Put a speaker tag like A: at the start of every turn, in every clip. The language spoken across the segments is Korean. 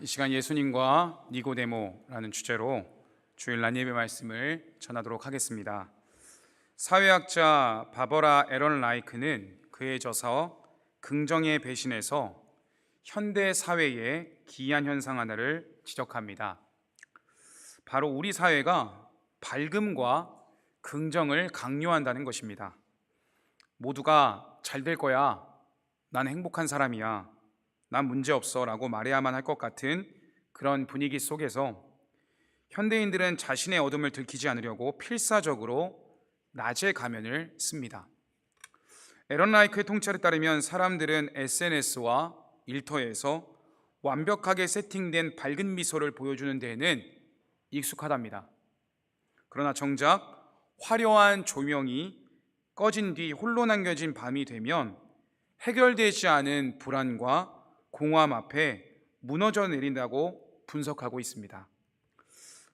A: 이 시간 예수님과 니고데모라는 주제로 주일날 예배 말씀을 전하도록 하겠습니다. 사회학자 바버라 에런 라이크는 그의 저서 긍정의 배신에서 현대 사회의 기이한 현상 하나를 지적합니다. 바로 우리 사회가 밝음과 긍정을 강요한다는 것입니다. 모두가 잘 될 거야, 난 행복한 사람이야, 난 문제없어 라고 말해야만 할 것 같은 그런 분위기 속에서 현대인들은 자신의 어둠을 들키지 않으려고 필사적으로 낮의 가면을 씁니다. 에런 라이크의 통찰에 따르면 사람들은 SNS와 일터에서 완벽하게 세팅된 밝은 미소를 보여주는 데에는 익숙하답니다. 그러나 정작 화려한 조명이 꺼진 뒤 홀로 남겨진 밤이 되면 해결되지 않은 불안과 공허함 앞에 무너져 내린다고 분석하고 있습니다.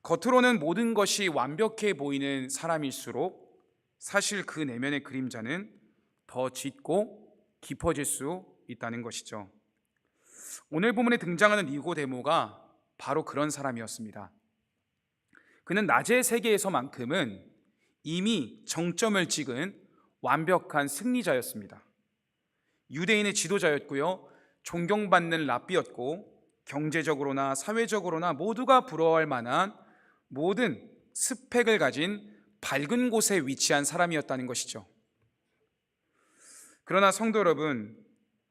A: 겉으로는 모든 것이 완벽해 보이는 사람일수록 사실 그 내면의 그림자는 더 짙고 깊어질 수 있다는 것이죠. 오늘 본문에 등장하는 니고데모가 바로 그런 사람이었습니다. 그는 낮의 세계에서만큼은 이미 정점을 찍은 완벽한 승리자였습니다. 유대인의 지도자였고요, 존경받는 랍비였고, 경제적으로나 사회적으로나 모두가 부러워할 만한 모든 스펙을 가진 밝은 곳에 위치한 사람이었다는 것이죠. 그러나 성도 여러분,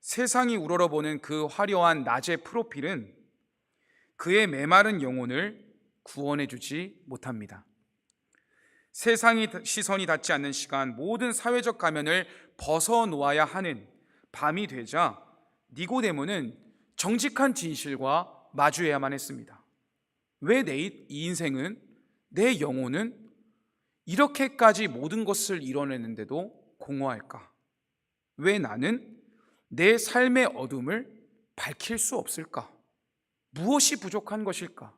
A: 세상이 우러러보는 그 화려한 낮의 프로필은 그의 메마른 영혼을 구원해주지 못합니다. 세상의 시선이 닿지 않는 시간, 모든 사회적 가면을 벗어놓아야 하는 밤이 되자 니고데모는 정직한 진실과 마주해야만 했습니다. 왜 이 인생은, 내 영혼은 이렇게까지 모든 것을 이뤄내는데도 공허할까? 왜 나는 내 삶의 어둠을 밝힐 수 없을까? 무엇이 부족한 것일까?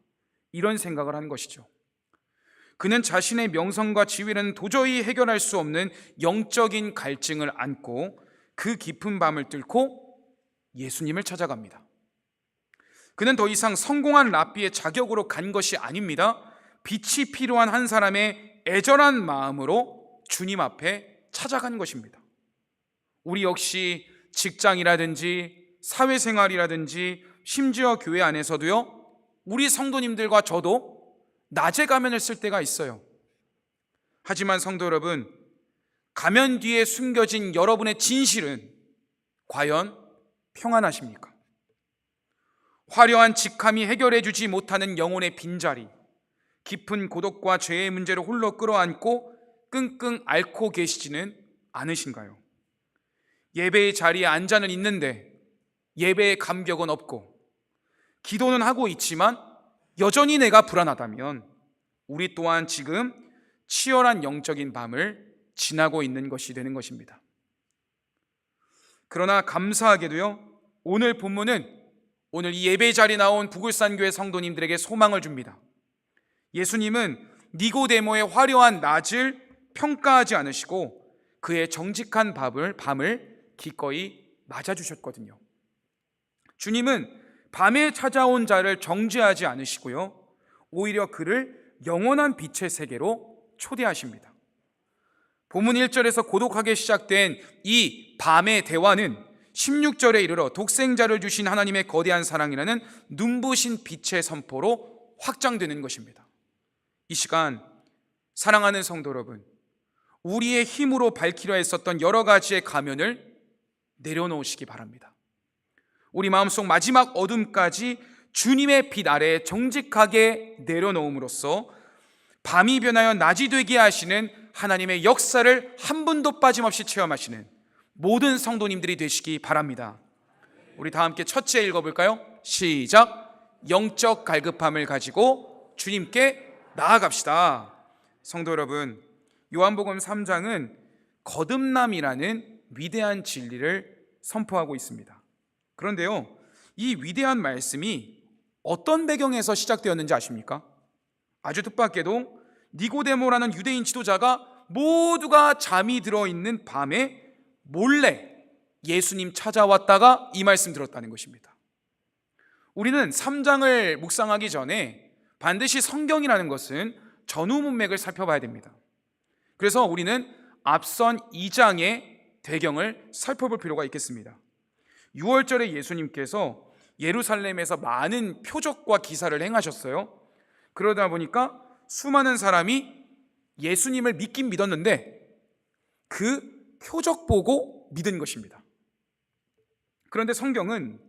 A: 이런 생각을 한 것이죠. 그는 자신의 명성과 지위는 도저히 해결할 수 없는 영적인 갈증을 안고 그 깊은 밤을 뚫고 예수님을 찾아갑니다. 그는 더 이상 성공한 랍비의 자격으로 간 것이 아닙니다. 빛이 필요한 한 사람의 애절한 마음으로 주님 앞에 찾아간 것입니다. 우리 역시 직장이라든지 사회생활이라든지 심지어 교회 안에서도요, 우리 성도님들과 저도 낮에 가면을 쓸 때가 있어요. 하지만 성도 여러분, 가면 뒤에 숨겨진 여러분의 진실은 과연 평안하십니까? 화려한 직함이 해결해 주지 못하는 영혼의 빈자리, 깊은 고독과 죄의 문제를 홀로 끌어안고 끙끙 앓고 계시지는 않으신가요? 예배의 자리에 앉아는 있는데 예배의 감격은 없고, 기도는 하고 있지만 여전히 내가 불안하다면 우리 또한 지금 치열한 영적인 밤을 지나고 있는 것이 되는 것입니다. 그러나 감사하게도요, 오늘 본문은 오늘 이 예배 자리에 나온 부굴산교회 성도님들에게 소망을 줍니다. 예수님은 니고데모의 화려한 낮을 평가하지 않으시고 그의 정직한 밤을 기꺼이 맞아주셨거든요. 주님은 밤에 찾아온 자를 정죄하지 않으시고요, 오히려 그를 영원한 빛의 세계로 초대하십니다. 본문 1절에서 고독하게 시작된 이 밤의 대화는 16절에 이르러 독생자를 주신 하나님의 거대한 사랑이라는 눈부신 빛의 선포로 확장되는 것입니다. 이 시간 사랑하는 성도 여러분, 우리의 힘으로 밝히려 했었던 여러 가지의 가면을 내려놓으시기 바랍니다. 우리 마음속 마지막 어둠까지 주님의 빛 아래에 정직하게 내려놓음으로써 밤이 변하여 낮이 되게 하시는 하나님의 역사를 한 분도 빠짐없이 체험하시는 모든 성도님들이 되시기 바랍니다. 우리 다 함께 첫째 읽어볼까요? 시작. 영적 갈급함을 가지고 주님께 나아갑시다. 성도 여러분, 요한복음 3장은 거듭남이라는 위대한 진리를 선포하고 있습니다. 그런데요, 이 위대한 말씀이 어떤 배경에서 시작되었는지 아십니까? 아주 뜻밖에도 니고데모라는 유대인 지도자가 모두가 잠이 들어있는 밤에 몰래 예수님 찾아왔다가 이 말씀 들었다는 것입니다. 우리는 3장을 묵상하기 전에 반드시 성경이라는 것은 전후 문맥을 살펴봐야 됩니다. 그래서 우리는 앞선 2장의 배경을 살펴볼 필요가 있겠습니다. 6월절에 예수님께서 예루살렘에서 많은 표적과 기사를 행하셨어요. 그러다 보니까 수많은 사람이 예수님을 믿긴 믿었는데 그 표적 보고 믿은 것입니다. 그런데 성경은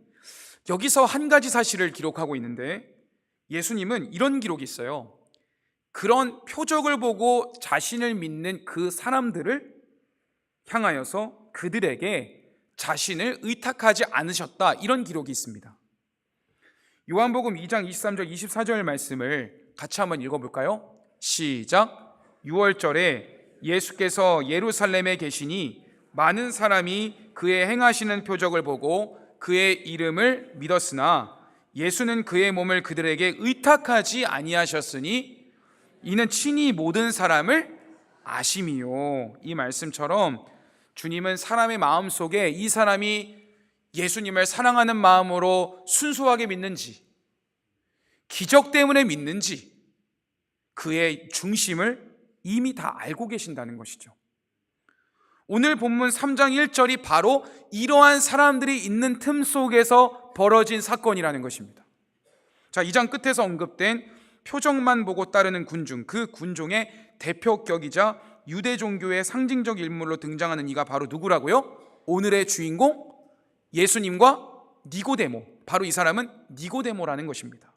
A: 여기서 한 가지 사실을 기록하고 있는데, 예수님은 이런 기록이 있어요. 그런 표적을 보고 자신을 믿는 그 사람들을 향하여서 그들에게 자신을 의탁하지 않으셨다, 이런 기록이 있습니다. 요한복음 2장 23절 24절 말씀을 같이 한번 읽어볼까요? 시작. 6월절에 예수께서 예루살렘에 계시니 많은 사람이 그의 행하시는 표적을 보고 그의 이름을 믿었으나 예수는 그의 몸을 그들에게 의탁하지 아니하셨으니 이는 친히 모든 사람을 아심이요. 이 말씀처럼 주님은 사람의 마음속에 이 사람이 예수님을 사랑하는 마음으로 순수하게 믿는지, 기적 때문에 믿는지, 그의 중심을 이미 다 알고 계신다는 것이죠. 오늘 본문 3장 1절이 바로 이러한 사람들이 있는 틈 속에서 벌어진 사건이라는 것입니다. 자, 2장 끝에서 언급된 표적만 보고 따르는 군중, 그 군종의 대표격이자 유대 종교의 상징적 인물로 등장하는 이가 바로 누구라고요? 오늘의 주인공 예수님과 니고데모, 바로 이 사람은 니고데모라는 것입니다.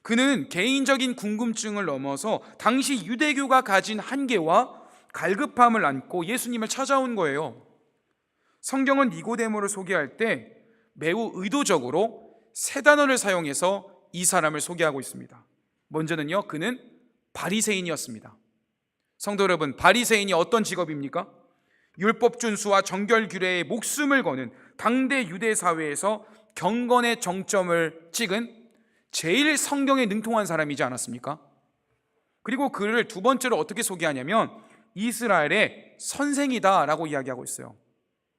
A: 그는 개인적인 궁금증을 넘어서 당시 유대교가 가진 한계와 갈급함을 안고 예수님을 찾아온 거예요. 성경은 니고데모를 소개할 때 매우 의도적으로 세 단어를 사용해서 이 사람을 소개하고 있습니다. 먼저는요, 그는 바리새인이었습니다. 성도 여러분, 바리새인이 어떤 직업입니까? 율법 준수와 정결 규례에 목숨을 거는 당대 유대 사회에서 경건의 정점을 찍은 제일 성경에 능통한 사람이지 않았습니까? 그리고 그를 두 번째로 어떻게 소개하냐면 이스라엘의 선생이다라고 이야기하고 있어요.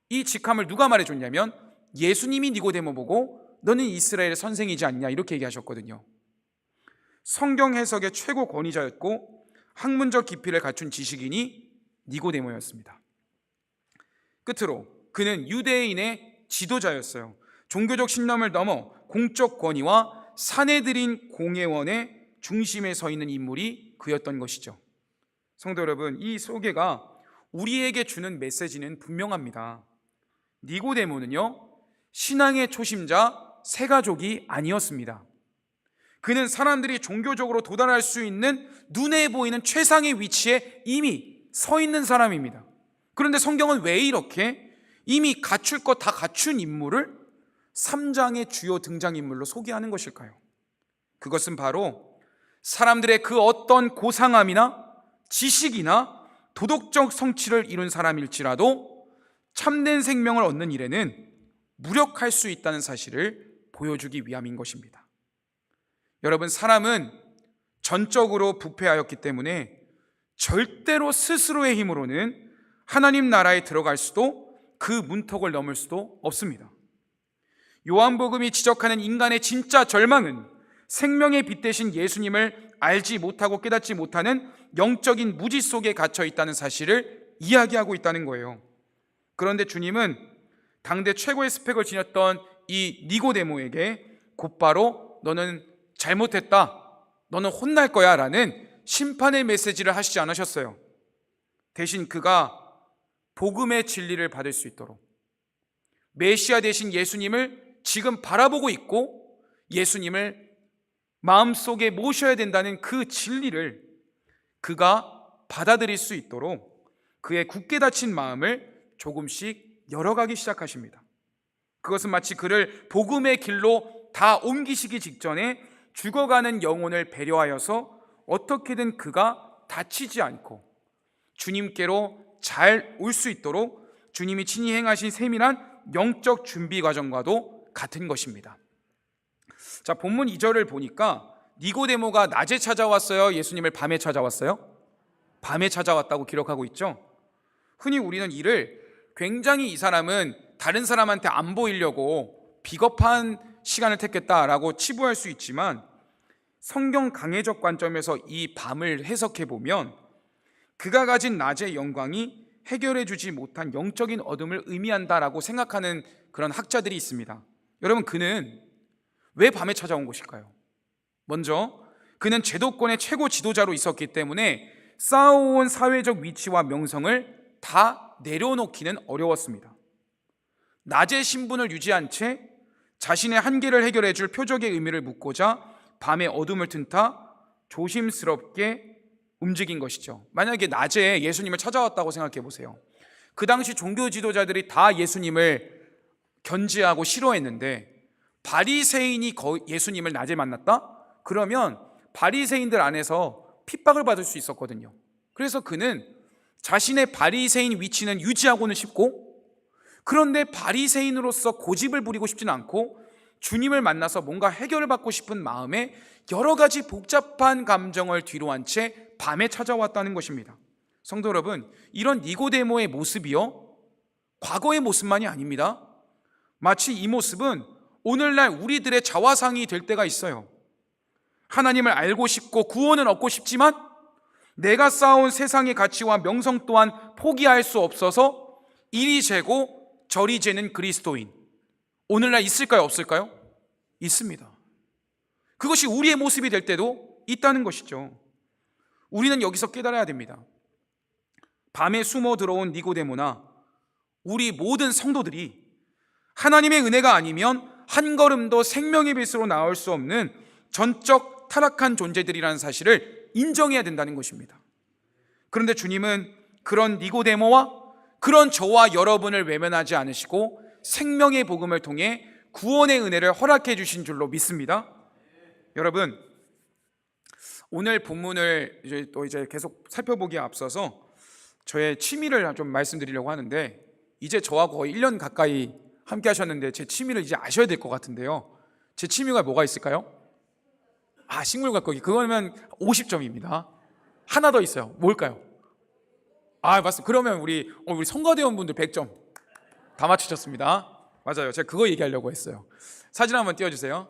A: 이 직함을 누가 말해줬냐면 예수님이 니고데모 보고 너는 이스라엘의 선생이지 않냐, 이렇게 얘기하셨거든요. 성경 해석의 최고 권위자였고 학문적 깊이를 갖춘 지식인이 니고데모였습니다. 끝으로 그는 유대인의 지도자였어요. 종교적 신념을 넘어 공적 권위와 사내들인 공회원의 중심에 서 있는 인물이 그였던 것이죠. 성도 여러분, 이 소개가 우리에게 주는 메시지는 분명합니다. 니고데모는요, 신앙의 초심자 세가족이 아니었습니다. 그는 사람들이 종교적으로 도달할 수 있는 눈에 보이는 최상의 위치에 이미 서 있는 사람입니다. 그런데 성경은 왜 이렇게 이미 갖출 것 다 갖춘 인물을 3장의 주요 등장인물로 소개하는 것일까요? 그것은 바로 사람들의 그 어떤 고상함이나 지식이나 도덕적 성취를 이룬 사람일지라도 참된 생명을 얻는 일에는 무력할 수 있다는 사실을 보여주기 위함인 것입니다. 여러분, 사람은 전적으로 부패하였기 때문에 절대로 스스로의 힘으로는 하나님 나라에 들어갈 수도 그 문턱을 넘을 수도 없습니다. 요한복음이 지적하는 인간의 진짜 절망은 생명의 빛 대신 예수님을 알지 못하고 깨닫지 못하는 영적인 무지 속에 갇혀 있다는 사실을 이야기하고 있다는 거예요. 그런데 주님은 당대 최고의 스펙을 지녔던 이 니고데모에게 곧바로 너는 잘못했다, 너는 혼날 거야 라는 심판의 메시지를 하시지 않으셨어요. 대신 그가 복음의 진리를 받을 수 있도록 메시아 되신 예수님을 지금 바라보고 있고 예수님을 마음속에 모셔야 된다는 그 진리를 그가 받아들일 수 있도록 그의 굳게 닫힌 마음을 조금씩 열어가기 시작하십니다. 그것은 마치 그를 복음의 길로 다 옮기시기 직전에 죽어가는 영혼을 배려하여서 어떻게든 그가 다치지 않고 주님께로 잘 올 수 있도록 주님이 친히 행하신 세밀한 영적 준비 과정과도 같은 것입니다. 자, 본문 2절을 보니까 니고데모가 낮에 찾아왔어요? 예수님을 밤에 찾아왔어요? 밤에 찾아왔다고 기록하고 있죠. 흔히 우리는 이를 굉장히 이 사람은 다른 사람한테 안 보이려고 비겁한 시간을 택했다라고 치부할 수 있지만 성경 강해적 관점에서 이 밤을 해석해 보면 그가 가진 낮의 영광이 해결해 주지 못한 영적인 어둠을 의미한다라고 생각하는 그런 학자들이 있습니다. 여러분, 그는 왜 밤에 찾아온 것일까요? 먼저 그는 제도권의 최고 지도자로 있었기 때문에 쌓아온 사회적 위치와 명성을 다 내려놓기는 어려웠습니다. 낮의 신분을 유지한 채 자신의 한계를 해결해 줄 표적의 의미를 묻고자 밤의 어둠을 틈타 조심스럽게 움직인 것이죠. 만약에 낮에 예수님을 찾아왔다고 생각해 보세요. 그 당시 종교 지도자들이 다 예수님을 견지하고 싫어했는데 바리새인이 예수님을 낮에 만났다? 그러면 바리새인들 안에서 핍박을 받을 수 있었거든요. 그래서 그는 자신의 바리새인 위치는 유지하고는 싶고, 그런데 바리새인으로서 고집을 부리고 싶지는 않고 주님을 만나서 뭔가 해결을 받고 싶은 마음에 여러 가지 복잡한 감정을 뒤로 한 채 밤에 찾아왔다는 것입니다. 성도 여러분, 이런 니고데모의 모습이요, 과거의 모습만이 아닙니다. 마치 이 모습은 오늘날 우리들의 자화상이 될 때가 있어요. 하나님을 알고 싶고 구원은 얻고 싶지만 내가 쌓아온 세상의 가치와 명성 또한 포기할 수 없어서 이리 재고 저리 재는 그리스도인, 오늘날 있을까요, 없을까요? 있습니다. 그것이 우리의 모습이 될 때도 있다는 것이죠. 우리는 여기서 깨달아야 됩니다. 밤에 숨어 들어온 니고데모나 우리 모든 성도들이 하나님의 은혜가 아니면 한 걸음도 생명의 빛으로 나올 수 없는 전적 타락한 존재들이라는 사실을 인정해야 된다는 것입니다. 그런데 주님은 그런 니고데모와 그런 저와 여러분을 외면하지 않으시고 생명의 복음을 통해 구원의 은혜를 허락해 주신 줄로 믿습니다. 여러분, 오늘 본문을 이제 계속 살펴보기에 앞서서 저의 취미를 좀 말씀드리려고 하는데, 이제 저와 거의 1년 가까이 함께 하셨는데 제 취미를 이제 아셔야 될 것 같은데요. 제 취미가 뭐가 있을까요? 식물 가꾸기. 그거면 50점입니다. 하나 더 있어요. 뭘까요? 맞습니다. 그러면 우리 성가대원분들 100점 다 맞추셨습니다. 맞아요. 제가 그거 얘기하려고 했어요. 사진 한번 띄워주세요.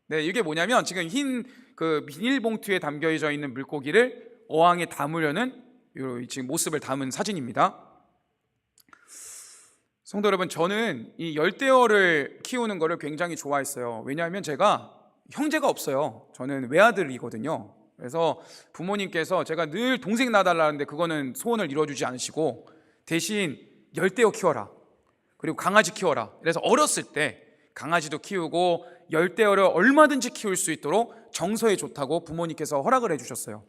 A: 네, 이게 뭐냐면 지금 흰 그 비닐봉투에 담겨져 있는 물고기를 어항에 담으려는 지금 모습을 담은 사진입니다. 성도 여러분, 저는 이 열대어를 키우는 거를 굉장히 좋아했어요. 왜냐하면 제가 형제가 없어요. 저는 외아들이거든요. 그래서 부모님께서 제가 늘 동생 낳아달라는데 그거는 소원을 이루어주지 않으시고 대신 열대어 키워라, 그리고 강아지 키워라. 그래서 어렸을 때 강아지도 키우고 열대어를 얼마든지 키울 수 있도록 정서에 좋다고 부모님께서 허락을 해주셨어요.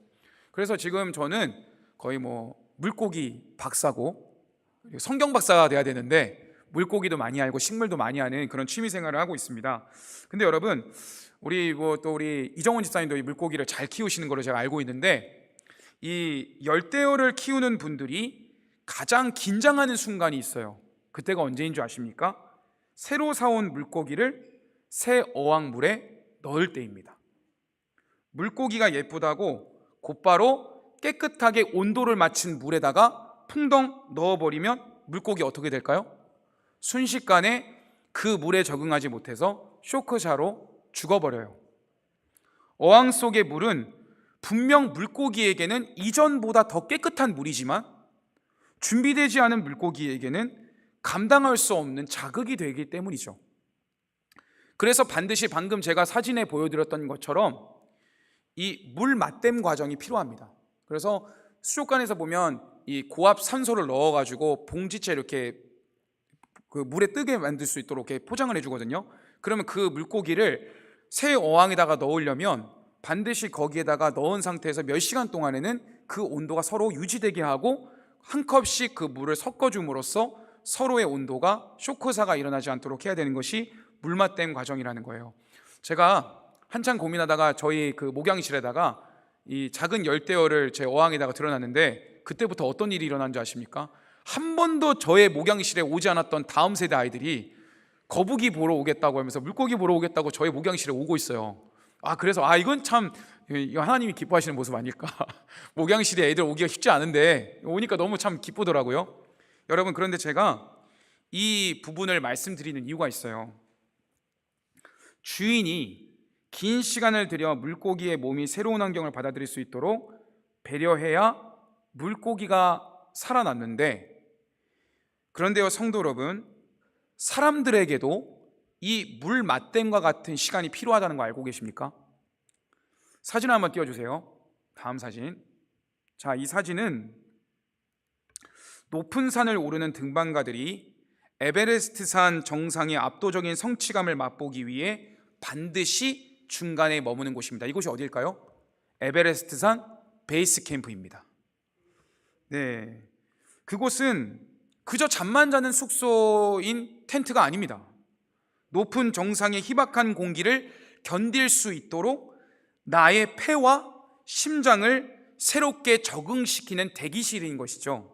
A: 그래서 지금 저는 거의 물고기 박사고 성경 박사가 돼야 되는데 물고기도 많이 알고 식물도 많이 하는 그런 취미 생활을 하고 있습니다. 근데 여러분, 우리 이정원 집사님도 이 물고기를 잘 키우시는 걸로 제가 알고 있는데, 이 열대어를 키우는 분들이 가장 긴장하는 순간이 있어요. 그때가 언제인 줄 아십니까? 새로 사온 물고기를 새 어항물에 넣을 때입니다. 물고기가 예쁘다고 곧바로 깨끗하게 온도를 맞춘 물에다가 풍덩 넣어버리면 물고기 어떻게 될까요? 순식간에 그 물에 적응하지 못해서 쇼크샤로 죽어버려요. 어항 속의 물은 분명 물고기에게는 이전보다 더 깨끗한 물이지만 준비되지 않은 물고기에게는 감당할 수 없는 자극이 되기 때문이죠. 그래서 반드시 방금 제가 사진에 보여드렸던 것처럼 이 물 맞댐 과정이 필요합니다. 그래서 수족관에서 보면 이 고압 산소를 넣어가지고 봉지채 이렇게 그 물에 뜨게 만들 수 있도록 이렇게 포장을 해주거든요. 그러면 그 물고기를 새 어항에다가 넣으려면 반드시 거기에다가 넣은 상태에서 몇 시간 동안에는 그 온도가 서로 유지되게 하고 한 컵씩 그 물을 섞어줌으로써 서로의 온도가 쇼크사가 일어나지 않도록 해야 되는 것이 물맛댐 과정이라는 거예요. 제가 한참 고민하다가 저희 그 목양실에다가 이 작은 열대어를 제 어항에다가 들어놨는데 그때부터 어떤 일이 일어난지 아십니까? 한 번도 저의 목양실에 오지 않았던 다음 세대 아이들이 거북이 보러 오겠다고 하면서 물고기 보러 오겠다고 저의 목양실에 오고 있어요. 그래서 이건 참 하나님이 기뻐하시는 모습 아닐까. 목양실에 애들 오기가 쉽지 않은데 오니까 너무 참 기쁘더라고요. 여러분, 그런데 제가 이 부분을 말씀드리는 이유가 있어요. 주인이 긴 시간을 들여 물고기의 몸이 새로운 환경을 받아들일 수 있도록 배려해야 물고기가 살아났는데, 그런데요 성도 여러분, 사람들에게도 이 물 맛댐과 같은 시간이 필요하다는 거 알고 계십니까? 사진 한번 띄워주세요. 다음 사진. 자, 이 사진은 높은 산을 오르는 등반가들이 에베레스트산 정상의 압도적인 성취감을 맛보기 위해 반드시 중간에 머무는 곳입니다. 이곳이 어딜까요? 에베레스트산 베이스 캠프입니다. 네, 그곳은 그저 잠만 자는 숙소인 텐트가 아닙니다. 높은 정상의 희박한 공기를 견딜 수 있도록 나의 폐와 심장을 새롭게 적응시키는 대기실인 것이죠.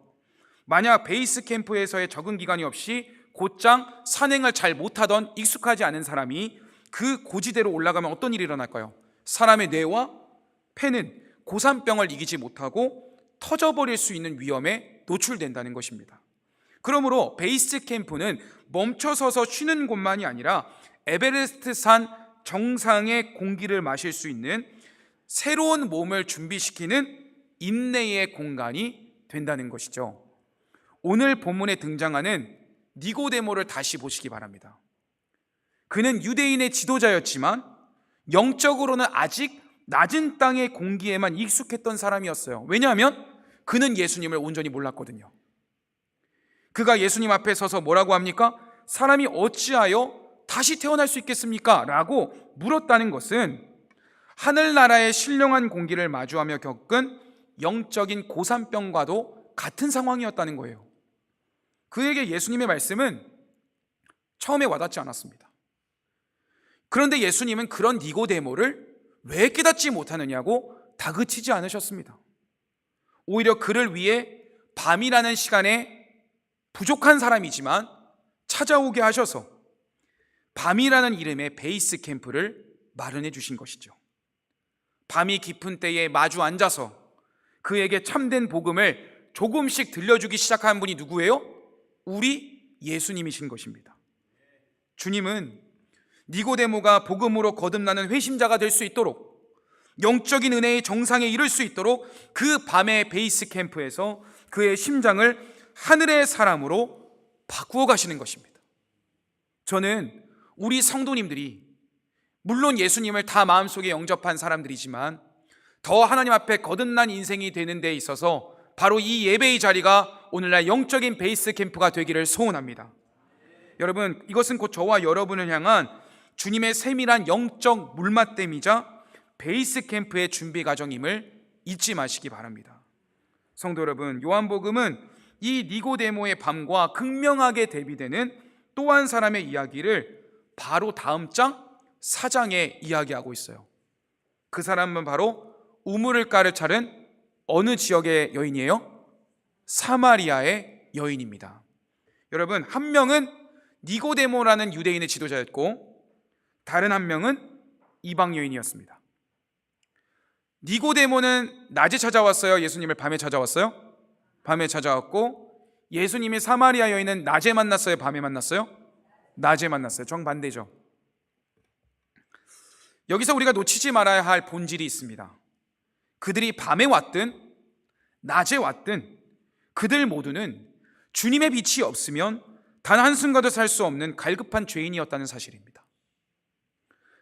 A: 만약 베이스 캠프에서의 적응 기간이 없이 곧장 산행을 잘 못하던 익숙하지 않은 사람이 그 고지대로 올라가면 어떤 일이 일어날까요? 사람의 뇌와 폐는 고산병을 이기지 못하고 터져버릴 수 있는 위험에 노출된다는 것입니다. 그러므로 베이스 캠프는 멈춰서서 쉬는 곳만이 아니라 에베레스트 산 정상의 공기를 마실 수 있는 새로운 몸을 준비시키는 인내의 공간이 된다는 것이죠. 오늘 본문에 등장하는 니고데모를 다시 보시기 바랍니다. 그는 유대인의 지도자였지만 영적으로는 아직 낮은 땅의 공기에만 익숙했던 사람이었어요. 왜냐하면 그는 예수님을 온전히 몰랐거든요. 그가 예수님 앞에 서서 뭐라고 합니까? 사람이 어찌하여 다시 태어날 수 있겠습니까? 라고 물었다는 것은 하늘나라의 신령한 공기를 마주하며 겪은 영적인 고산병과도 같은 상황이었다는 거예요. 그에게 예수님의 말씀은 처음에 와닿지 않았습니다. 그런데 예수님은 그런 니고데모를 왜 깨닫지 못하느냐고 다그치지 않으셨습니다. 오히려 그를 위해 밤이라는 시간에 부족한 사람이지만 찾아오게 하셔서 밤이라는 이름의 베이스 캠프를 마련해 주신 것이죠. 밤이 깊은 때에 마주 앉아서 그에게 참된 복음을 조금씩 들려주기 시작한 분이 누구예요? 우리 예수님이신 것입니다. 주님은 니고데모가 복음으로 거듭나는 회심자가 될 수 있도록, 영적인 은혜의 정상에 이를 수 있도록 그 밤의 베이스 캠프에서 그의 심장을 하늘의 사람으로 바꾸어 가시는 것입니다. 저는 우리 성도님들이 물론 예수님을 다 마음속에 영접한 사람들이지만 더 하나님 앞에 거듭난 인생이 되는 데 있어서 바로 이 예배의 자리가 오늘날 영적인 베이스 캠프가 되기를 소원합니다. 여러분, 이것은 곧 저와 여러분을 향한 주님의 세밀한 영적 물맛댐이자 베이스 캠프의 준비 과정임을 잊지 마시기 바랍니다. 성도 여러분, 요한복음은 이 니고데모의 밤과 극명하게 대비되는 또 한 사람의 이야기를 바로 다음 장 4장에 이야기하고 있어요. 그 사람은 바로 우물가를 차른 어느 지역의 여인이에요? 사마리아의 여인입니다. 여러분, 한 명은 니고데모라는 유대인의 지도자였고 다른 한 명은 이방 여인이었습니다. 니고데모는 낮에 찾아왔어요? 예수님을 밤에 찾아왔어요? 밤에 찾아왔고, 예수님이 사마리아 여인은 낮에 만났어요? 밤에 만났어요? 낮에 만났어요. 정반대죠. 여기서 우리가 놓치지 말아야 할 본질이 있습니다. 그들이 밤에 왔든 낮에 왔든 그들 모두는 주님의 빛이 없으면 단 한순간도 살 수 없는 갈급한 죄인이었다는 사실입니다.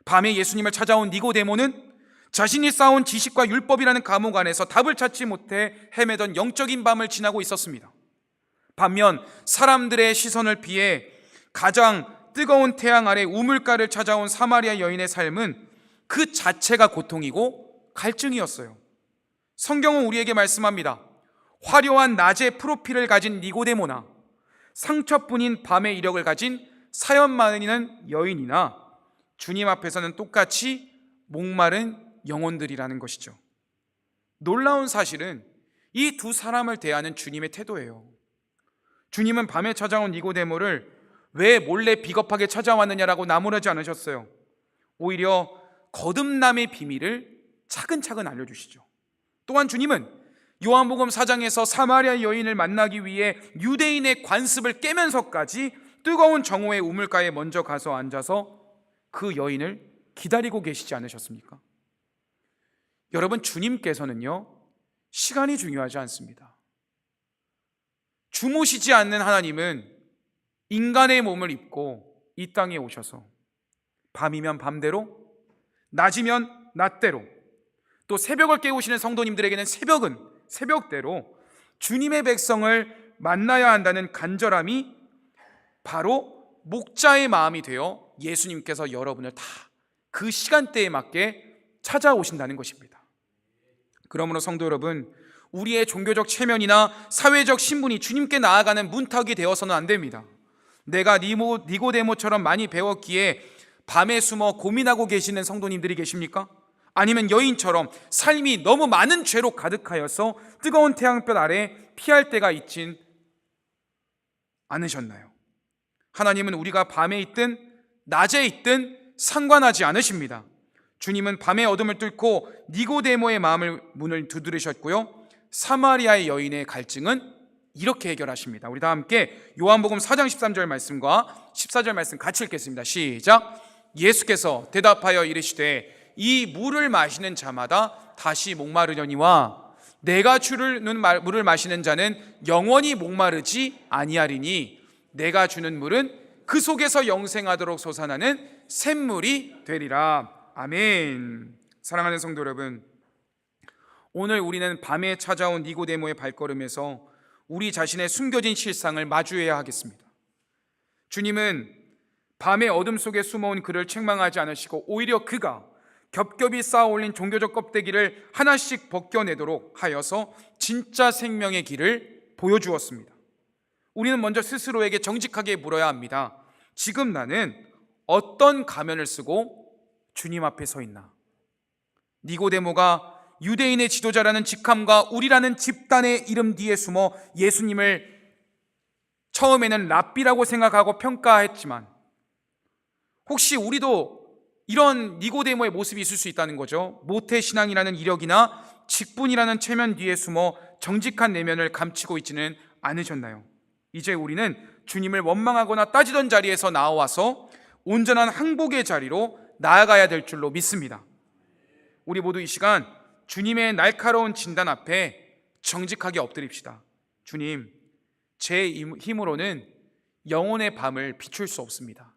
A: 밤에 예수님을 찾아온 니고데모는 자신이 쌓아온 지식과 율법이라는 감옥 안에서 답을 찾지 못해 헤매던 영적인 밤을 지나고 있었습니다. 반면 사람들의 시선을 피해 가장 뜨거운 태양 아래 우물가를 찾아온 사마리아 여인의 삶은 그 자체가 고통이고 갈증이었어요. 성경은 우리에게 말씀합니다. 화려한 낮의 프로필을 가진 니고데모나 상처뿐인 밤의 이력을 가진 사연 많은 여인이나 주님 앞에서는 똑같이 목마른 영혼들이라는 것이죠. 놀라운 사실은 이 두 사람을 대하는 주님의 태도예요. 주님은 밤에 찾아온 니고데모를 왜 몰래 비겁하게 찾아왔느냐라고 나무라지 않으셨어요. 오히려 거듭남의 비밀을 차근차근 알려주시죠. 또한 주님은 요한복음 4장에서 사마리아 여인을 만나기 위해 유대인의 관습을 깨면서까지 뜨거운 정오의 우물가에 먼저 가서 앉아서 그 여인을 기다리고 계시지 않으셨습니까? 여러분, 주님께서는요, 시간이 중요하지 않습니다. 주무시지 않는 하나님은 인간의 몸을 입고 이 땅에 오셔서 밤이면 밤대로, 낮이면 낮대로, 또 새벽을 깨우시는 성도님들에게는 새벽은 새벽대로 주님의 백성을 만나야 한다는 간절함이 바로 목자의 마음이 되어 예수님께서 여러분을 다 그 시간대에 맞게 찾아오신다는 것입니다. 그러므로 성도 여러분, 우리의 종교적 체면이나 사회적 신분이 주님께 나아가는 문턱이 되어서는 안 됩니다. 내가 니고데모처럼 많이 배웠기에 밤에 숨어 고민하고 계시는 성도님들이 계십니까? 아니면 여인처럼 삶이 너무 많은 죄로 가득하여서 뜨거운 태양볕 아래 피할 때가 있진 않으셨나요? 하나님은 우리가 밤에 있든 낮에 있든 상관하지 않으십니다. 주님은 밤의 어둠을 뚫고 니고데모의 문을 두드리셨고요, 사마리아의 여인의 갈증은 이렇게 해결하십니다. 우리 다 함께 요한복음 4장 13절 말씀과 14절 말씀 같이 읽겠습니다. 시작. 예수께서 대답하여 이르시되 이 물을 마시는 자마다 다시 목마르려니와 내가 주는 물을 마시는 자는 영원히 목마르지 아니하리니 내가 주는 물은 그 속에서 영생하도록 솟아나는 샘물이 되리라. 아멘. 사랑하는 성도 여러분, 오늘 우리는 밤에 찾아온 니고데모의 발걸음에서 우리 자신의 숨겨진 실상을 마주해야 하겠습니다. 주님은 밤의 어둠 속에 숨어온 그를 책망하지 않으시고 오히려 그가 겹겹이 쌓아 올린 종교적 껍데기를 하나씩 벗겨내도록 하여서 진짜 생명의 길을 보여주었습니다. 우리는 먼저 스스로에게 정직하게 물어야 합니다. 지금 나는 어떤 가면을 쓰고 주님 앞에 서 있나? 니고데모가 유대인의 지도자라는 직함과 우리라는 집단의 이름 뒤에 숨어 예수님을 처음에는 랍비라고 생각하고 평가했지만, 혹시 우리도 이런 니고데모의 모습이 있을 수 있다는 거죠. 모태신앙이라는 이력이나 직분이라는 체면 뒤에 숨어 정직한 내면을 감추고 있지는 않으셨나요? 이제 우리는 주님을 원망하거나 따지던 자리에서 나와서 온전한 항복의 자리로 나아가야 될 줄로 믿습니다. 우리 모두 이 시간 주님의 날카로운 진단 앞에 정직하게 엎드립시다. 주님, 제 힘으로는 영혼의 밤을 비출 수 없습니다.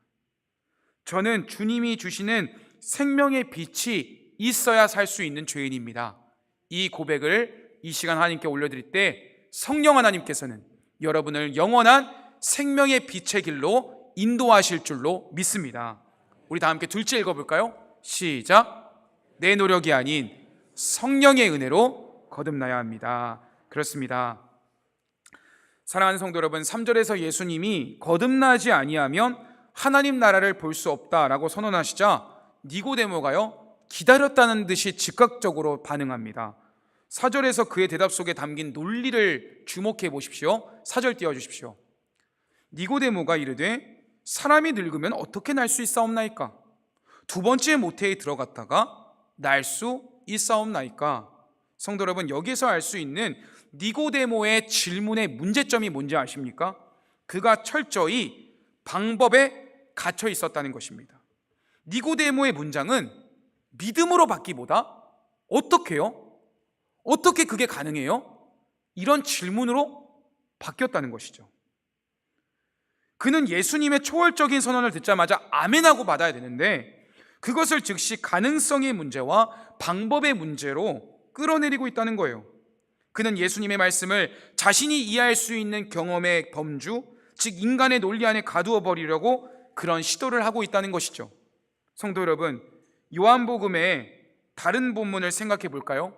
A: 저는 주님이 주시는 생명의 빛이 있어야 살 수 있는 죄인입니다. 이 고백을 이 시간 하나님께 올려드릴 때 성령 하나님께서는 여러분을 영원한 생명의 빛의 길로 인도하실 줄로 믿습니다. 우리 다 함께 둘째 읽어볼까요? 시작. 내 노력이 아닌 성령의 은혜로 거듭나야 합니다. 그렇습니다. 사랑하는 성도 여러분, 3절에서 예수님이 거듭나지 아니하면 하나님 나라를 볼 수 없다라고 선언하시자 니고데모가요, 기다렸다는 듯이 즉각적으로 반응합니다. 4절에서 그의 대답 속에 담긴 논리를 주목해 보십시오. 4절 띄워주십시오. 니고데모가 이르되 사람이 늙으면 어떻게 날 수 있사옵나이까? 두 번째 모태에 들어갔다가 날 수 있사옵나이까? 성도 여러분, 여기서 알 수 있는 니고데모의 질문의 문제점이 뭔지 아십니까? 그가 철저히 방법에 갇혀 있었다는 것입니다. 니고데모의 문장은 믿음으로 받기보다 어떻게요? 어떻게 그게 가능해요? 이런 질문으로 바뀌었다는 것이죠. 그는 예수님의 초월적인 선언을 듣자마자 아멘하고 받아야 되는데 그것을 즉시 가능성의 문제와 방법의 문제로 끌어내리고 있다는 거예요. 그는 예수님의 말씀을 자신이 이해할 수 있는 경험의 범주, 즉 인간의 논리 안에 가두어 버리려고 그런 시도를 하고 있다는 것이죠. 성도 여러분, 요한복음의 다른 본문을 생각해 볼까요?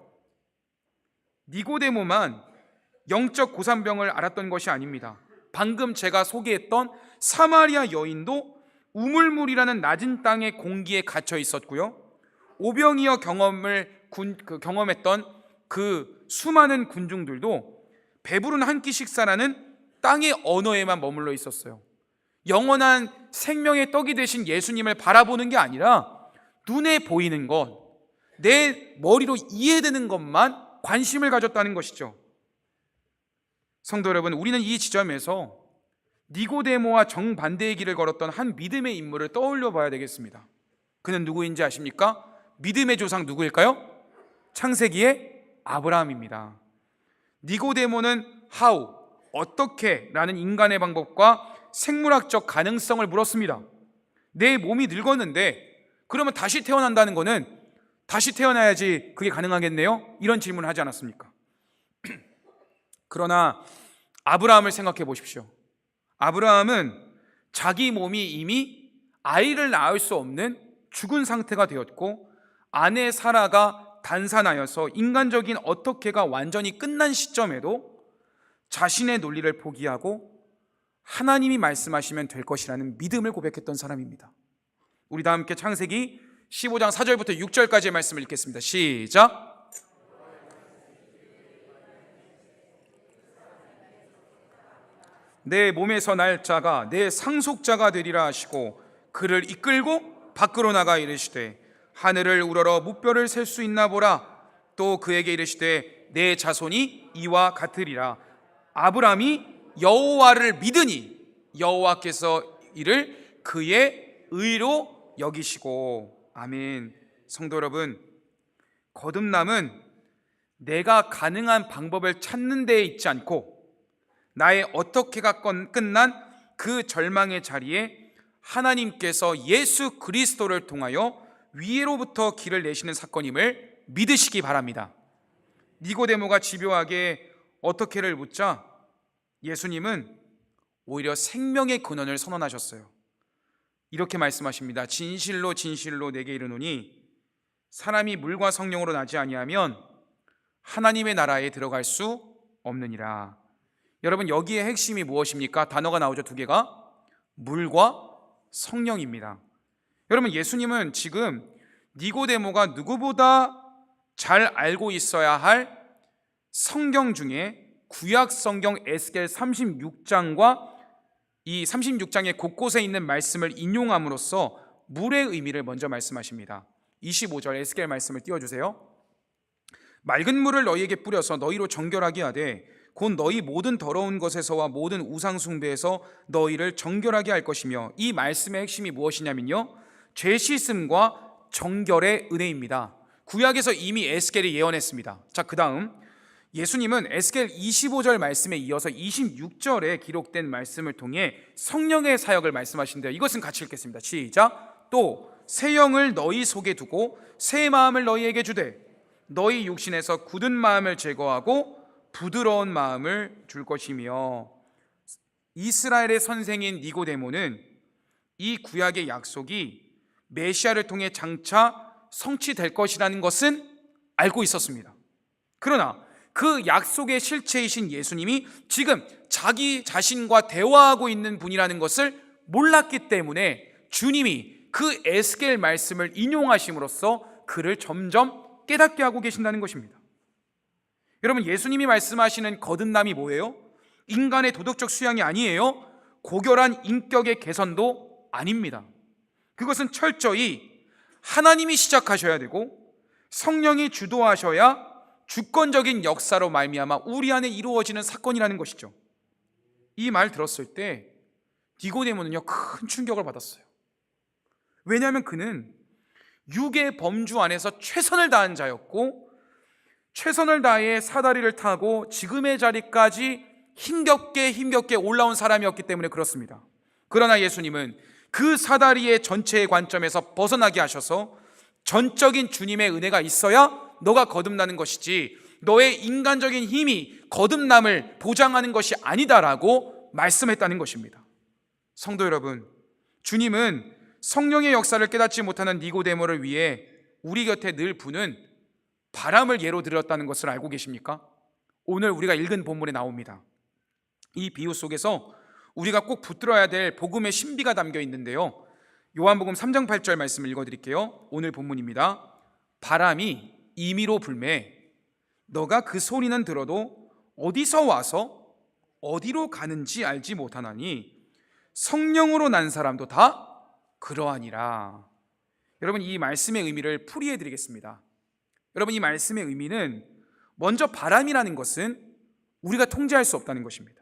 A: 니고데모만 영적 고산병을 앓았던 것이 아닙니다. 방금 제가 소개했던 사마리아 여인도 우물물이라는 낮은 땅의 공기에 갇혀 있었고요, 오병이어 경험했던 그 수많은 군중들도 배부른 한 끼 식사라는 땅의 언어에만 머물러 있었어요. 영원한 생명의 떡이 되신 예수님을 바라보는 게 아니라 눈에 보이는 것, 내 머리로 이해되는 것만 관심을 가졌다는 것이죠. 성도 여러분, 우리는 이 지점에서 니고데모와 정반대의 길을 걸었던 한 믿음의 인물을 떠올려 봐야 되겠습니다. 그는 누구인지 아십니까? 믿음의 조상 누구일까요? 창세기의 아브라함입니다. 니고데모는 how, 어떻게 라는 인간의 방법과 생물학적 가능성을 물었습니다. 내 몸이 늙었는데 그러면 다시 태어난다는 거는 다시 태어나야지 그게 가능하겠네요? 이런 질문을 하지 않았습니까? 그러나 아브라함을 생각해 보십시오. 아브라함은 자기 몸이 이미 아이를 낳을 수 없는 죽은 상태가 되었고 아내 사라가 단산하여서 인간적인 어떻게가 완전히 끝난 시점에도 자신의 논리를 포기하고 하나님이 말씀하시면 될 것이라는 믿음을 고백했던 사람입니다. 우리 다 함께 창세기 15장 4절부터 6절까지의 말씀을 읽겠습니다. 시작. 내 몸에서 날 자가 내 상속자가 되리라 하시고 그를 이끌고 밖으로 나가 이르시되 하늘을 우러러 무뼈를 셀 수 있나 보라. 또 그에게 이르시되 내 자손이 이와 같으리라. 아브라함이 여호와를 믿으니 여호와께서 이를 그의 의로 여기시고. 아멘. 성도 여러분, 거듭남은 내가 가능한 방법을 찾는 데에 있지 않고 나의 어떻게가 끝난 그 절망의 자리에 하나님께서 예수 그리스도를 통하여 위로부터 길을 내시는 사건임을 믿으시기 바랍니다. 니고데모가 집요하게 어떻게를 묻자 예수님은 오히려 생명의 근원을 선언하셨어요. 이렇게 말씀하십니다. 진실로 진실로 내게 이르노니 사람이 물과 성령으로 나지 아니하면 하나님의 나라에 들어갈 수 없느니라. 여러분, 여기에 핵심이 무엇입니까? 단어가 나오죠, 두 개가. 물과 성령입니다. 여러분, 예수님은 지금 니고데모가 누구보다 잘 알고 있어야 할 성경 중에 구약 성경 에스겔 36장과 이 36장의 곳곳에 있는 말씀을 인용함으로써 물의 의미를 먼저 말씀하십니다. 25절 에스겔 말씀을 띄워주세요. 맑은 물을 너희에게 뿌려서 너희로 정결하게 하되 곧 너희 모든 더러운 것에서와 모든 우상 숭배에서 너희를 정결하게 할 것이며. 이 말씀의 핵심이 무엇이냐면요, 죄 씻음과 정결의 은혜입니다. 구약에서 이미 에스겔이 예언했습니다. 자, 그 다음 예수님은 에스겔 25절 말씀에 이어서 26절에 기록된 말씀을 통해 성령의 사역을 말씀하신대요. 이것은 같이 읽겠습니다. 시작. 또 새 영을 너희 속에 두고 새 마음을 너희에게 주되 너희 육신에서 굳은 마음을 제거하고 부드러운 마음을 줄 것이며. 이스라엘의 선생인 니고데모는 이 구약의 약속이 메시아를 통해 장차 성취될 것이라는 것은 알고 있었습니다. 그러나 그 약속의 실체이신 예수님이 지금 자기 자신과 대화하고 있는 분이라는 것을 몰랐기 때문에 주님이 그 에스겔 말씀을 인용하심으로써 그를 점점 깨닫게 하고 계신다는 것입니다. 여러분, 예수님이 말씀하시는 거듭남이 뭐예요? 인간의 도덕적 수양이 아니에요. 고결한 인격의 개선도 아닙니다. 그것은 철저히 하나님이 시작하셔야 되고 성령이 주도하셔야 주권적인 역사로 말미암아 우리 안에 이루어지는 사건이라는 것이죠. 이 말 들었을 때 니고데모는요, 큰 충격을 받았어요. 왜냐하면 그는 육의 범주 안에서 최선을 다한 자였고 최선을 다해 사다리를 타고 지금의 자리까지 힘겹게 올라온 사람이었기 때문에 그렇습니다. 그러나 예수님은 그 사다리의 전체의 관점에서 벗어나게 하셔서 전적인 주님의 은혜가 있어야 너가 거듭나는 것이지 너의 인간적인 힘이 거듭남을 보장하는 것이 아니다라고 말씀했다는 것입니다. 성도 여러분, 주님은 성령의 역사를 깨닫지 못하는 니고데모를 위해 우리 곁에 늘 부는 바람을 예로 들었다는 것을 알고 계십니까? 오늘 우리가 읽은 본문에 나옵니다. 이 비유 속에서 우리가 꼭 붙들어야 될 복음의 신비가 담겨 있는데요, 요한복음 3장 8절 말씀을 읽어드릴게요. 오늘 본문입니다. 바람이 임의로 불매 너가 그 소리는 들어도 어디서 와서 어디로 가는지 알지 못하나니 성령으로 난 사람도 다 그러하니라. 여러분, 이 말씀의 의미를 풀이해 드리겠습니다. 여러분, 이 말씀의 의미는 먼저 바람이라는 것은 우리가 통제할 수 없다는 것입니다.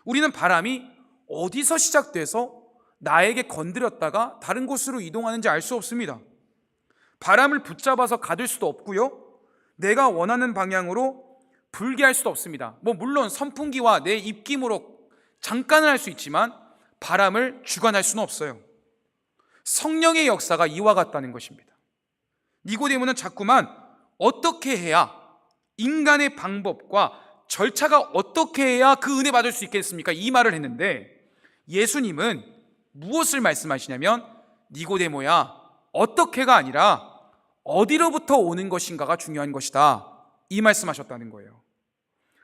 A: 우리는 바람이 어디서 시작돼서 나에게 건드렸다가 다른 곳으로 이동하는지 알 수 없습니다. 바람을 붙잡아서 가둘 수도 없고요, 내가 원하는 방향으로 불게 할 수도 없습니다. 물론 선풍기와 내 입김으로 잠깐은 할 수 있지만 바람을 주관할 수는 없어요. 성령의 역사가 이와 같다는 것입니다. 니고데모는 자꾸만 어떻게 해야, 인간의 방법과 절차가 어떻게 해야 그 은혜 받을 수 있겠습니까? 이 말을 했는데, 예수님은 무엇을 말씀하시냐면, 니고데모야, 어떻게가 아니라 어디로부터 오는 것인가가 중요한 것이다, 이 말씀하셨다는 거예요.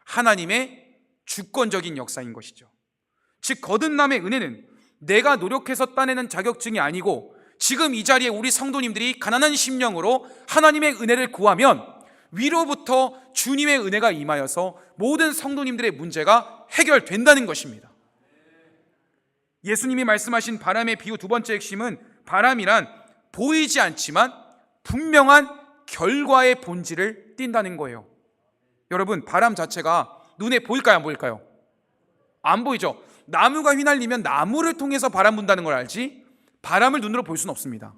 A: 하나님의 주권적인 역사인 것이죠. 즉, 거듭남의 은혜는 내가 노력해서 따내는 자격증이 아니고, 지금 이 자리에 우리 성도님들이 가난한 심령으로 하나님의 은혜를 구하면 위로부터 주님의 은혜가 임하여서 모든 성도님들의 문제가 해결된다는 것입니다. 예수님이 말씀하신 바람의 비유 두 번째 핵심은, 바람이란 보이지 않지만 분명한 결과의 본질을 띈다는 거예요. 여러분, 바람 자체가 눈에 보일까요, 안 보일까요? 안 보이죠. 나무가 휘날리면 나무를 통해서 바람 분다는 걸 알지, 바람을 눈으로 볼 수는 없습니다.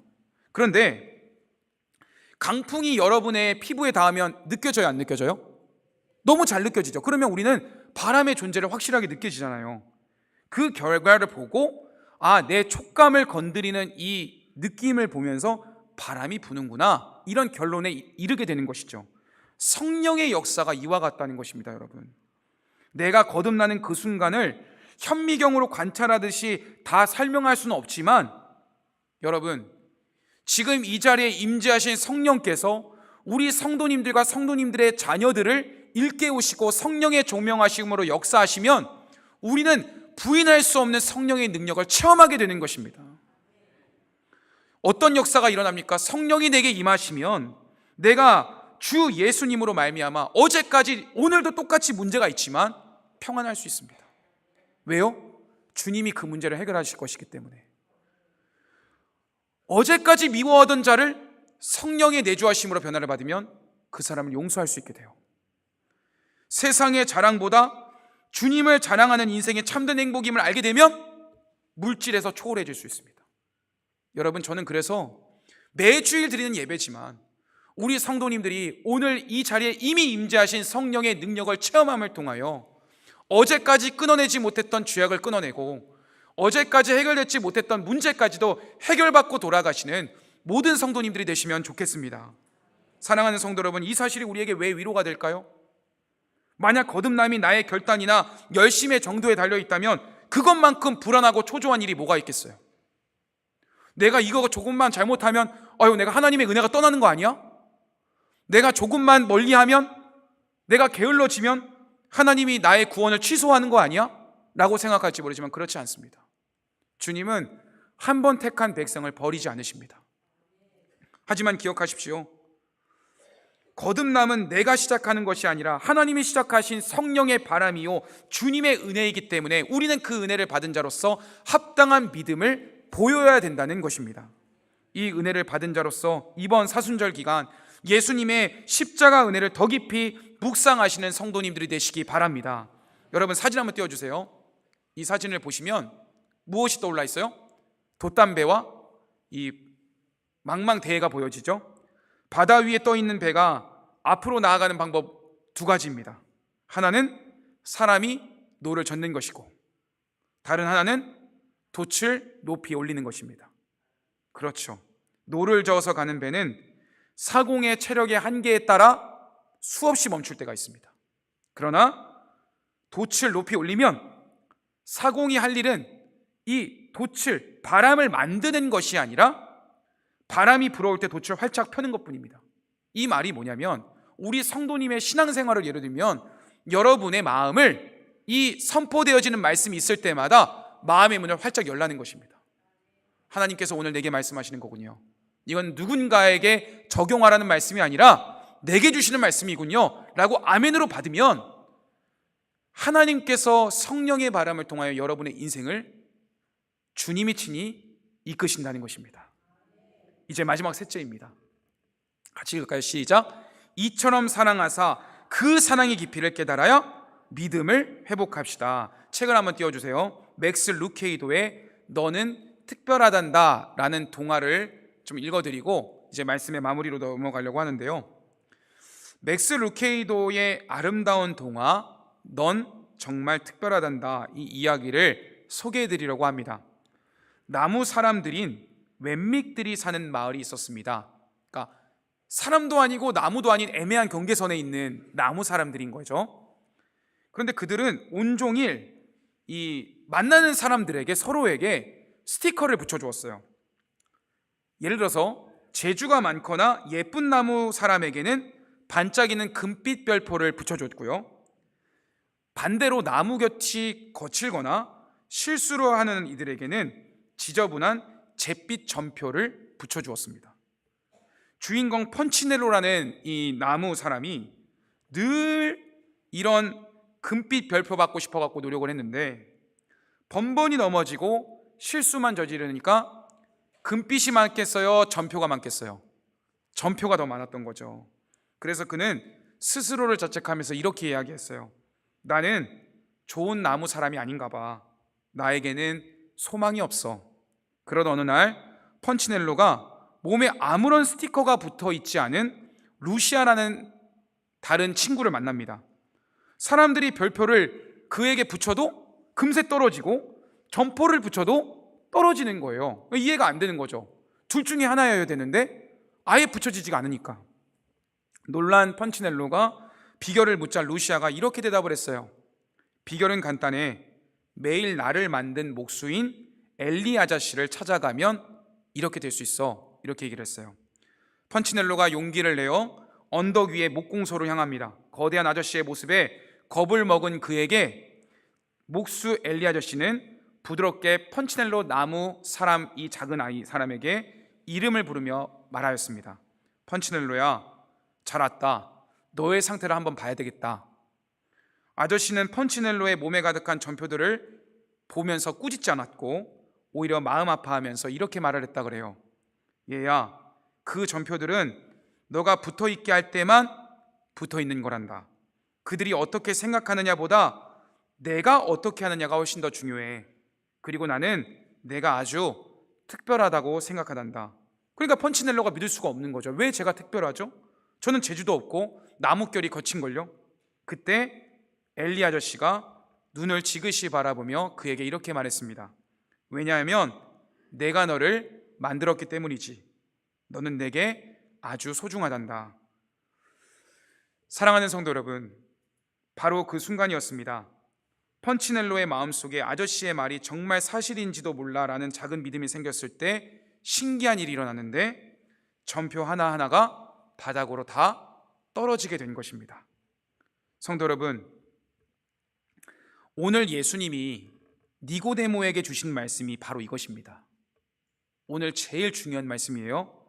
A: 그런데 강풍이 여러분의 피부에 닿으면 느껴져요, 안 느껴져요? 너무 잘 느껴지죠. 그러면 우리는 바람의 존재를 확실하게 느껴지잖아요. 그 결과를 보고, 내 촉감을 건드리는 이 느낌을 보면서 바람이 부는구나, 이런 결론에 이르게 되는 것이죠. 성령의 역사가 이와 같다는 것입니다. 여러분, 내가 거듭나는 그 순간을 현미경으로 관찰하듯이 다 설명할 수는 없지만, 여러분, 지금 이 자리에 임재하신 성령께서 우리 성도님들과 성도님들의 자녀들을 일깨우시고 성령의 조명하심으로 역사하시면 우리는 부인할 수 없는 성령의 능력을 체험하게 되는 것입니다. 어떤 역사가 일어납니까? 성령이 내게 임하시면 내가 주 예수님으로 말미암아 어제까지, 오늘도 똑같이 문제가 있지만 평안할 수 있습니다. 왜요? 주님이 그 문제를 해결하실 것이기 때문에. 어제까지 미워하던 자를 성령의 내주하심으로 변화를 받으면 그 사람을 용서할 수 있게 돼요. 세상의 자랑보다 주님을 자랑하는 인생의 참된 행복임을 알게 되면 물질에서 초월해질 수 있습니다. 여러분, 저는 그래서 매주일 드리는 예배지만 우리 성도님들이 오늘 이 자리에 이미 임재하신 성령의 능력을 체험함을 통하여 어제까지 끊어내지 못했던 죄악을 끊어내고 어제까지 해결되지 못했던 문제까지도 해결받고 돌아가시는 모든 성도님들이 되시면 좋겠습니다. 사랑하는 성도 여러분, 이 사실이 우리에게 왜 위로가 될까요? 만약 거듭남이 나의 결단이나 열심의 정도에 달려있다면 그것만큼 불안하고 초조한 일이 뭐가 있겠어요? 내가 이거 조금만 잘못하면 내가 하나님의 은혜가 떠나는 거 아니야? 내가 조금만 멀리하면, 내가 게을러지면 하나님이 나의 구원을 취소하는 거 아니야? 라고 생각할지 모르지만 그렇지 않습니다. 주님은 한 번 택한 백성을 버리지 않으십니다. 하지만 기억하십시오. 거듭남은 내가 시작하는 것이 아니라 하나님이 시작하신 성령의 바람이요 주님의 은혜이기 때문에 우리는 그 은혜를 받은 자로서 합당한 믿음을 보여야 된다는 것입니다. 이 은혜를 받은 자로서 이번 사순절 기간 예수님의 십자가 은혜를 더 깊이 묵상하시는 성도님들이 되시기 바랍니다. 여러분, 사진 한번 띄워주세요. 이 사진을 보시면 무엇이 떠올라 있어요? 돛담배와 이 망망대해가 보여지죠. 바다 위에 떠 있는 배가 앞으로 나아가는 방법 두 가지입니다. 하나는 사람이 노를 젓는 것이고, 다른 하나는 돛을 높이 올리는 것입니다. 그렇죠. 노를 저어서 가는 배는 사공의 체력의 한계에 따라 수없이 멈출 때가 있습니다. 그러나 돛을 높이 올리면 사공이 할 일은 이 돛을, 바람을 만드는 것이 아니라 바람이 불어올 때 돛을 활짝 펴는 것뿐입니다. 이 말이 뭐냐면, 우리 성도님의 신앙생활을 예를 들면 여러분의 마음을 이 선포되어지는 말씀이 있을 때마다 마음의 문을 활짝 열라는 것입니다. 하나님께서 오늘 내게 말씀하시는 거군요. 이건 누군가에게 적용하라는 말씀이 아니라 내게 주시는 말씀이군요 라고 아멘으로 받으면 하나님께서 성령의 바람을 통하여 여러분의 인생을 주님이 친히 이끄신다는 것입니다. 이제 마지막 셋째입니다. 같이 읽을까요? 시작. 이처럼 사랑하사 그 사랑의 깊이를 깨달아야 믿음을 회복합시다. 책을 한번 띄워주세요. 맥스 루케이도의 너는 특별하단다라는 동화를 좀 읽어드리고 이제 말씀의 마무리로 넘어가려고 하는데요. 맥스 루케이도의 아름다운 동화 넌 정말 특별하단다, 이 이야기를 소개해드리려고 합니다. 나무 사람들인 웬믹들이 사는 마을이 있었습니다. 그러니까 사람도 아니고 나무도 아닌 애매한 경계선에 있는 나무 사람들인 거죠. 그런데 그들은 온종일 이 만나는 사람들에게 서로에게 스티커를 붙여주었어요. 예를 들어서 재주가 많거나 예쁜 나무 사람에게는 반짝이는 금빛 별표를 붙여줬고요, 반대로 나무 곁이 거칠거나 실수로 하는 이들에게는 지저분한 잿빛 점표를 붙여주었습니다. 주인공 펀치넬로라는 이 나무 사람이 늘 이런 금빛 별표 받고 싶어갖고 노력을 했는데 번번이 넘어지고 실수만 저지르니까 금빛이 많겠어요, 점표가 많겠어요? 점표가 더 많았던 거죠. 그래서 그는 스스로를 자책하면서 이렇게 이야기했어요. 나는 좋은 나무 사람이 아닌가 봐. 나에게는 소망이 없어. 그러던 어느 날 펀치넬로가 몸에 아무런 스티커가 붙어 있지 않은 루시아라는 다른 친구를 만납니다. 사람들이 별표를 그에게 붙여도 금세 떨어지고 점포를 붙여도 떨어지는 거예요. 이해가 안 되는 거죠. 둘 중에 하나여야 되는데 아예 붙여지지가 않으니까. 놀란 펀치넬로가 비결을 묻자 루시아가 이렇게 대답을 했어요. 비결은 간단해. 매일 나를 만든 목수인 엘리 아저씨를 찾아가면 이렇게 될 수 있어. 이렇게 얘기를 했어요. 펀치넬로가 용기를 내어 언덕 위에 목공소로 향합니다. 거대한 아저씨의 모습에 겁을 먹은 그에게 목수 엘리 아저씨는 부드럽게 펀치넬로 나무 사람, 이 작은 아이 사람에게 이름을 부르며 말하였습니다. 펀치넬로야, 잘 왔다. 너의 상태를 한번 봐야 되겠다. 아저씨는 펀치넬로의 몸에 가득한 점표들을 보면서 꾸짖지 않았고 오히려 마음 아파하면서 이렇게 말을 했다 그래요. 얘야, 그 점표들은 너가 붙어있게 할 때만 붙어있는 거란다. 그들이 어떻게 생각하느냐보다 내가 어떻게 하느냐가 훨씬 더 중요해. 그리고 나는 내가 아주 특별하다고 생각하단다. 그러니까 펀치넬로가 믿을 수가 없는 거죠. 왜 제가 특별하죠? 저는 재주도 없고 나뭇결이 거친걸요. 그때 엘리 아저씨가 눈을 지그시 바라보며 그에게 이렇게 말했습니다. 왜냐하면 내가 너를 만들었기 때문이지. 너는 내게 아주 소중하단다. 사랑하는 성도 여러분, 바로 그 순간이었습니다. 펀치넬로의 마음속에 아저씨의 말이 정말 사실인지도 몰라라는 작은 믿음이 생겼을 때 신기한 일이 일어났는데 점표 하나하나가 바닥으로 다 떨어지게 된 것입니다. 성도 여러분, 오늘 예수님이 니고데모에게 주신 말씀이 바로 이것입니다. 오늘 제일 중요한 말씀이에요.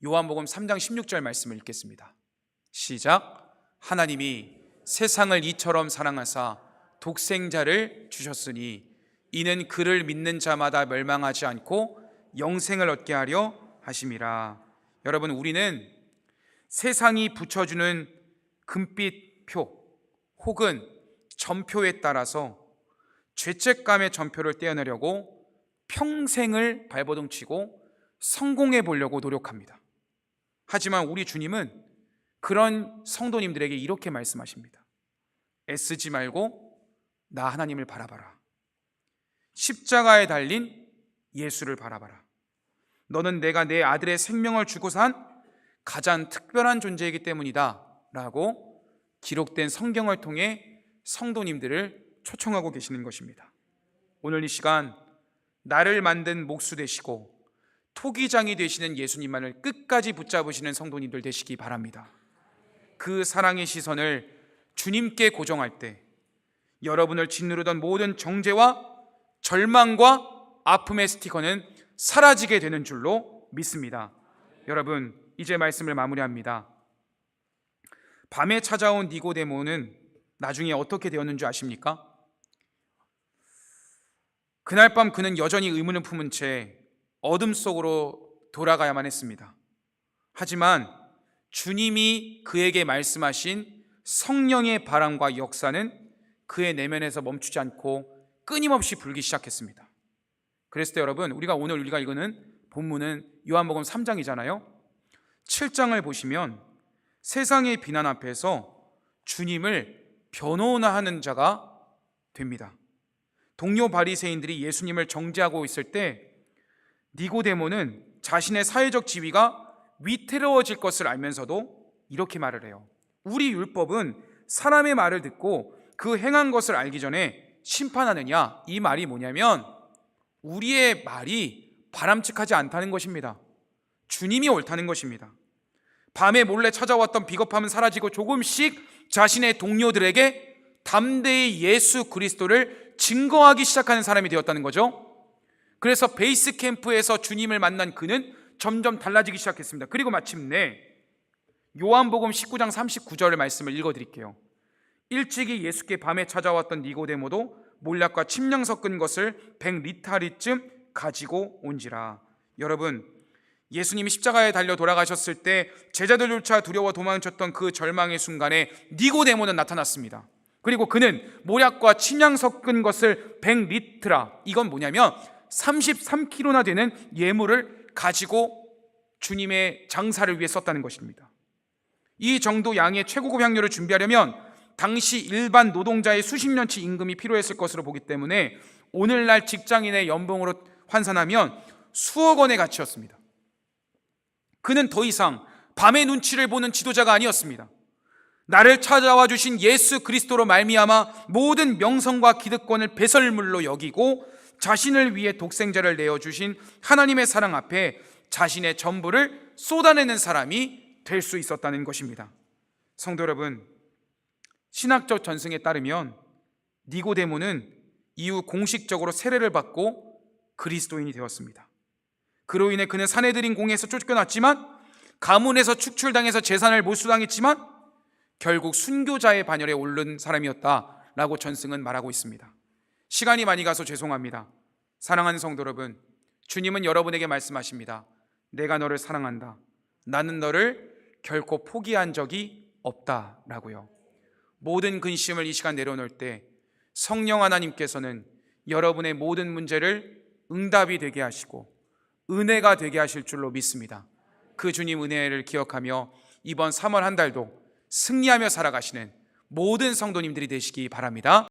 A: 요한복음 3장 16절 말씀을 읽겠습니다. 시작. 하나님이 세상을 이처럼 사랑하사 독생자를 주셨으니 이는 그를 믿는 자마다 멸망하지 않고 영생을 얻게 하려 하심이라. 여러분, 우리는 세상이 붙여주는 금빛표 혹은 점표에 따라서 죄책감의 점표를 떼어내려고 평생을 발버둥치고 성공해 보려고 노력합니다. 하지만 우리 주님은 그런 성도님들에게 이렇게 말씀하십니다. 애쓰지 말고 나 하나님을 바라봐라. 십자가에 달린 예수를 바라봐라. 너는 내가 내 아들의 생명을 주고 산 가장 특별한 존재이기 때문이다 라고 기록된 성경을 통해 성도님들을 초청하고 계시는 것입니다. 오늘 이 시간 나를 만든 목수 되시고 토기장이 되시는 예수님만을 끝까지 붙잡으시는 성도님들 되시기 바랍니다. 그 사랑의 시선을 주님께 고정할 때 여러분을 짓누르던 모든 정죄와 절망과 아픔의 스티커는 사라지게 되는 줄로 믿습니다. 여러분, 이제 말씀을 마무리합니다. 밤에 찾아온 니고데모는 나중에 어떻게 되었는지 아십니까? 그날 밤 그는 여전히 의문을 품은 채 어둠 속으로 돌아가야만 했습니다. 하지만 주님이 그에게 말씀하신 성령의 바람과 역사는 그의 내면에서 멈추지 않고 끊임없이 불기 시작했습니다. 그랬을 때 여러분, 오늘 우리가 읽는 본문은 요한복음 3장이잖아요. 7장을 보시면 세상의 비난 앞에서 주님을 변호하는 자가 됩니다. 동료 바리새인들이 예수님을 정죄하고 있을 때 니고데모는 자신의 사회적 지위가 위태로워질 것을 알면서도 이렇게 말을 해요. 우리 율법은 사람의 말을 듣고 그 행한 것을 알기 전에 심판하느냐? 이 말이 뭐냐면 우리의 말이 바람직하지 않다는 것입니다. 주님이 옳다는 것입니다. 밤에 몰래 찾아왔던 비겁함은 사라지고 조금씩 자신의 동료들에게 담대히 예수 그리스도를 증거하기 시작하는 사람이 되었다는 거죠. 그래서 베이스 캠프에서 주님을 만난 그는 점점 달라지기 시작했습니다. 그리고 마침내 요한복음 19장 39절의 말씀을 읽어드릴게요. 일찍이 예수께 밤에 찾아왔던 니고데모도 몰약과 침량 섞은 것을 100리타리쯤 가지고 온지라. 여러분, 예수님이 십자가에 달려 돌아가셨을 때 제자들조차 두려워 도망쳤던 그 절망의 순간에 니고데모는 나타났습니다. 그리고 그는 몰약과 침량 섞은 것을 100리트라, 이건 뭐냐면 33kg나 되는 예물을 가지고 주님의 장사를 위해 썼다는 것입니다. 이 정도 양의 최고급 향료를 준비하려면 당시 일반 노동자의 수십 년치 임금이 필요했을 것으로 보기 때문에 오늘날 직장인의 연봉으로 환산하면 수억 원의 가치였습니다. 그는 더 이상 밤의 눈치를 보는 지도자가 아니었습니다. 나를 찾아와 주신 예수 그리스도로 말미암아 모든 명성과 기득권을 배설물로 여기고 자신을 위해 독생자를 내어주신 하나님의 사랑 앞에 자신의 전부를 쏟아내는 사람이 될 수 있었다는 것입니다. 성도 여러분, 신학적 전승에 따르면 니고데모는 이후 공식적으로 세례를 받고 그리스도인이 되었습니다. 그로 인해 그는 산헤드린 공회에서 쫓겨났지만, 가문에서 축출당해서 재산을 몰수당했지만 결국 순교자의 반열에 오른 사람이었다라고 전승은 말하고 있습니다. 시간이 많이 가서 죄송합니다. 사랑하는 성도 여러분, 주님은 여러분에게 말씀하십니다. 내가 너를 사랑한다. 나는 너를 결코 포기한 적이 없다라고요. 모든 근심을 이 시간 내려놓을 때 성령 하나님께서는 여러분의 모든 문제를 응답이 되게 하시고 은혜가 되게 하실 줄로 믿습니다. 그 주님 은혜를 기억하며 이번 3월 한 달도 승리하며 살아가시는 모든 성도님들이 되시기 바랍니다.